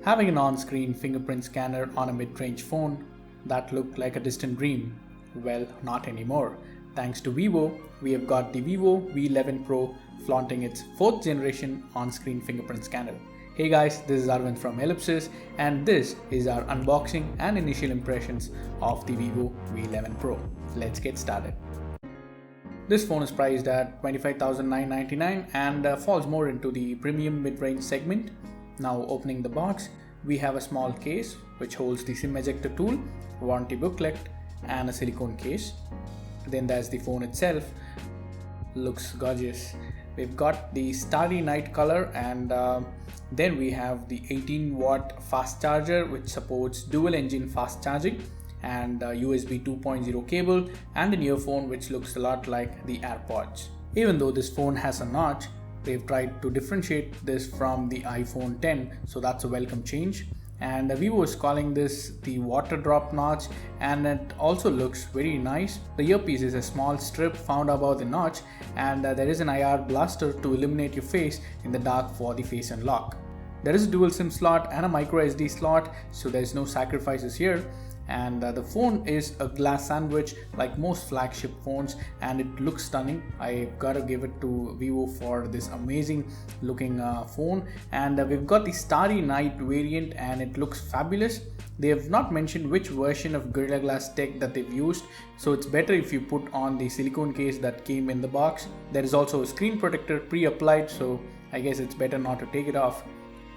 Having an on-screen fingerprint scanner on a mid-range phone, that looked like a distant dream. Well, not anymore. Thanks to Vivo, we have got the Vivo V11 Pro flaunting its 4th generation on-screen fingerprint scanner. Hey guys, this is Arvind from Ellipsis and this is our unboxing and initial impressions of the Vivo V11 Pro. Let's get started. This phone is priced at $25,999 and falls more into the premium mid-range segment. Now opening the box, we have a small case which holds the SIM ejector tool, warranty booklet and a silicone case. Then there's the phone itself. Looks gorgeous. We've got the starry night color and then we have the 18-watt fast charger which supports dual engine fast charging and USB 2.0 cable and an earphone which looks a lot like the AirPods. Even though this phone has a notch, they've tried to differentiate this from the iPhone 10, so that's a welcome change. And Vivo is calling this the water drop notch and it also looks very nice. The earpiece is a small strip found above the notch and there is an IR blaster to illuminate your face in the dark for the face unlock. There is a dual SIM slot and a micro SD slot, so there's no sacrifices here. And the phone is a glass sandwich like most flagship phones and it looks stunning. I gotta give it to Vivo for this amazing looking phone. And we've got the Starry Night variant and it looks fabulous. They have not mentioned which version of Gorilla Glass tech that they've used, so it's better if you put on the silicone case that came in the box. There is also a screen protector pre-applied, so I guess it's better not to take it off.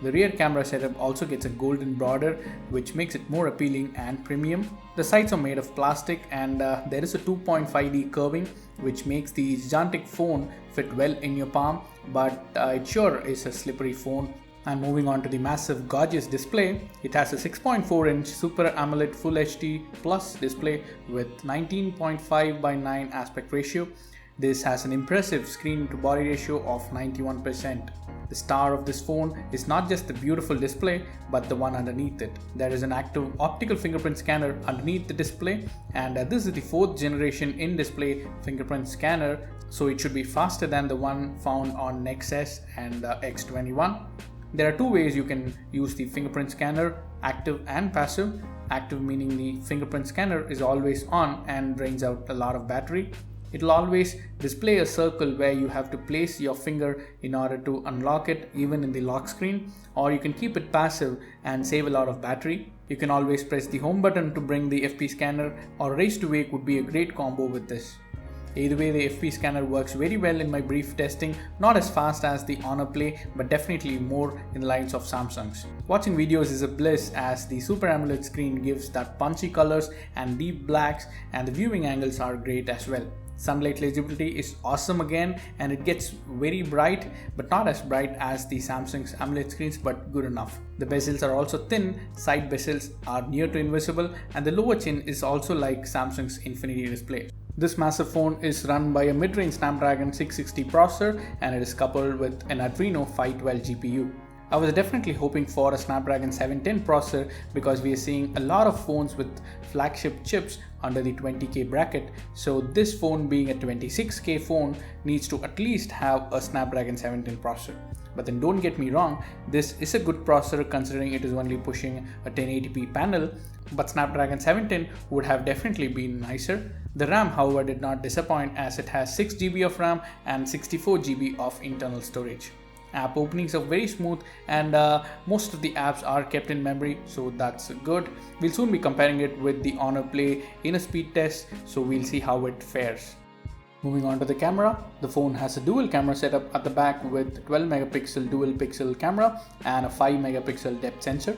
The rear camera setup also gets a golden border which makes it more appealing and premium. The sides are made of plastic and there is a 2.5D curving which makes the gigantic phone fit well in your palm, but it sure is a slippery phone. And moving on to the massive gorgeous display, it has a 6.4-inch Super AMOLED Full HD Plus display with 19.5:9 aspect ratio. This has an impressive screen to body ratio of 91%. The star of this phone is not just the beautiful display but the one underneath it. There is an active optical fingerprint scanner underneath the display and this is the 4th generation in-display fingerprint scanner, so it should be faster than the one found on Nexus and X21. There are two ways you can use the fingerprint scanner, active and passive. Active meaning the fingerprint scanner is always on and drains out a lot of battery. It'll always display a circle where you have to place your finger in order to unlock it even in the lock screen, or you can keep it passive and save a lot of battery. You can always press the home button to bring the FP scanner, or raise to wake would be a great combo with this. Either way, the FP scanner works very well in my brief testing, not as fast as the Honor Play but definitely more in the lines of Samsung's. Watching videos is a bliss as the Super AMOLED screen gives that punchy colors and deep blacks, and the viewing angles are great as well. Sunlight legibility is awesome again and it gets very bright, but not as bright as the Samsung's AMOLED screens, but good enough. The bezels are also thin, side bezels are near to invisible, and the lower chin is also like Samsung's Infinity display. This massive phone is run by a mid-range Snapdragon 660 processor and it is coupled with an Adreno 512 GPU. I was definitely hoping for a Snapdragon 710 processor because we are seeing a lot of phones with flagship chips under the 20K bracket, so this phone being a 26K phone needs to at least have a Snapdragon 710 processor. But then don't get me wrong, this is a good processor considering it is only pushing a 1080p panel, but Snapdragon 710 would have definitely been nicer. The RAM however did not disappoint as it has 6GB of RAM and 64GB of internal storage. App openings are very smooth and most of the apps are kept in memory, so that's good. We'll soon be comparing it with the Honor Play in a speed test, so we'll see how it fares. Moving on to the camera, the phone has a dual camera setup at the back with 12 megapixel dual pixel camera and a 5 megapixel depth sensor.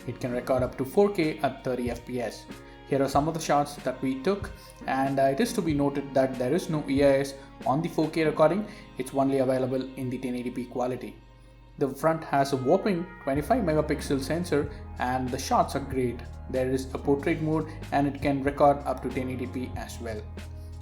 It can record up to 4K at 30 FPS. Here are some of the shots that we took, and it is to be noted that there is no EIS on the 4K recording, it's only available in the 1080p quality. The front has a whopping 25 megapixel sensor and the shots are great. There is a portrait mode and it can record up to 1080p as well.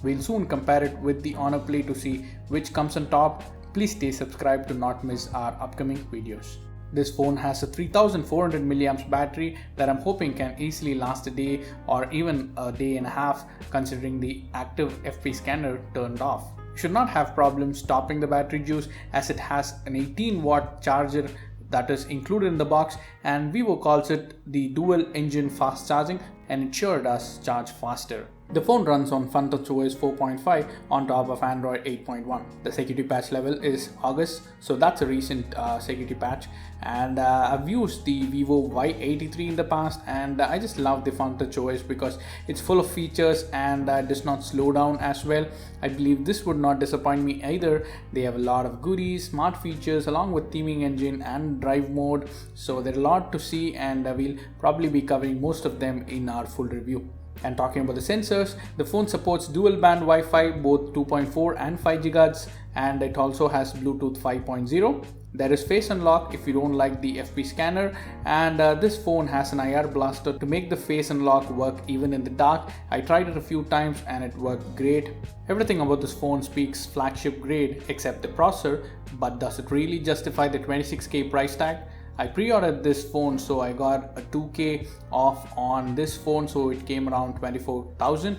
We'll soon compare it with the Honor Play to see which comes on top. Please stay subscribed to not miss our upcoming videos. This phone has a 3400 mAh battery that I'm hoping can easily last a day or even a day and a half considering the active FP scanner turned off. You should not have problems stopping the battery juice as it has an 18-watt charger that is included in the box, and Vivo calls it the dual engine fast charging, and it sure does charge faster. The phone runs on FunTouchOS 4.5 on top of Android 8.1. The security patch level is August, so that's a recent security patch. And I've used the Vivo Y83 in the past, and I just love the FunTouchOS because it's full of features and does not slow down as well. I believe this would not disappoint me either. They have a lot of goodies, smart features along with theming engine and drive mode. So there's a lot to see, and we'll probably be covering most of them in our full review. And talking about the sensors, the phone supports dual band Wi-Fi, both 2.4 and 5 GHz, and it also has Bluetooth 5.0. There is face unlock if you don't like the FP scanner, and this phone has an IR blaster to make the face unlock work even in the dark. I tried it a few times and it worked great. Everything about this phone speaks flagship grade except the processor, but does it really justify the 26K price tag? I pre-ordered this phone, so I got a 2K off on this phone, so it came around 24,000.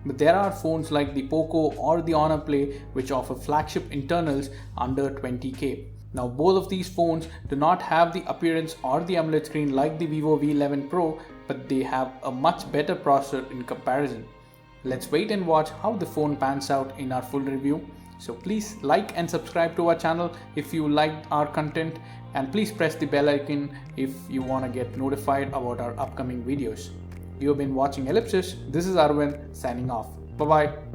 But there are phones like the POCO or the Honor Play which offer flagship internals under 20K. Now both of these phones do not have the appearance or the AMOLED screen like the Vivo V11 Pro, but they have a much better processor in comparison. Let's wait and watch how the phone pans out in our full review. So please like and subscribe to our channel if you liked our content, and please press the bell icon if you want to get notified about our upcoming videos. You have been watching Ellipsis. This is Arvind signing off. Bye bye.